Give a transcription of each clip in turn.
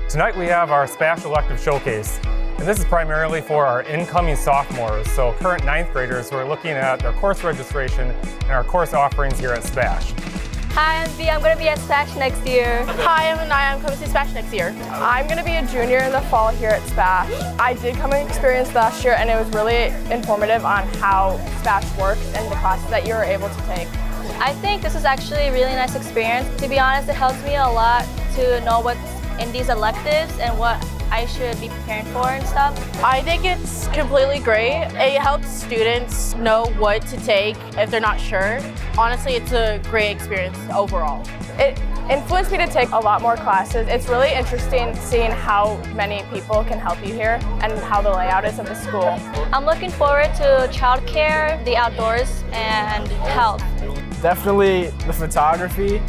Tonight we have our SPASH Elective Showcase, and this is primarily for our incoming sophomores, so current 9th graders who are looking at their course registration and our course offerings here at SPASH. Hi, I'm V. I'm going to be at SPASH next year. Hi, I'm Anaya. I'm coming to SPASH next year. I'm going to be a junior in the fall here at SPASH. I did come and experience last year, and it was really informative on how SPASH works and the classes that you were able to take. I think this is actually a really nice experience. To be honest, it helps me a lot to know what's in these electives and what I should be preparing for and stuff. I think it's completely great. It helps students know what to take if they're not sure. Honestly, it's a great experience overall. It influenced me to take a lot more classes. It's really interesting seeing how many people can help you here and how the layout is of the school. I'm looking forward to childcare, the outdoors, and health. Definitely the photography.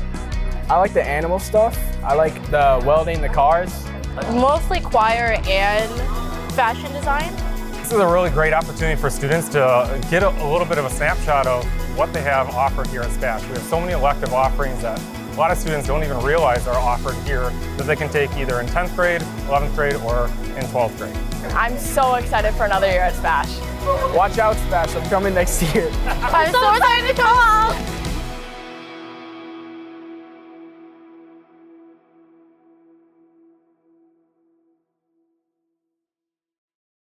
I like the animal stuff. I like the welding, the cars. Mostly choir and fashion design. This is a really great opportunity for students to get a little bit of a snapshot of what they have offered here at SPASH. We have so many elective offerings that a lot of students don't even realize are offered here that they can take either in 10th grade, 11th grade, or in 12th grade. I'm so excited for another year at SPASH. Watch out, SPASH. I'm coming next year. I'm so excited to come out.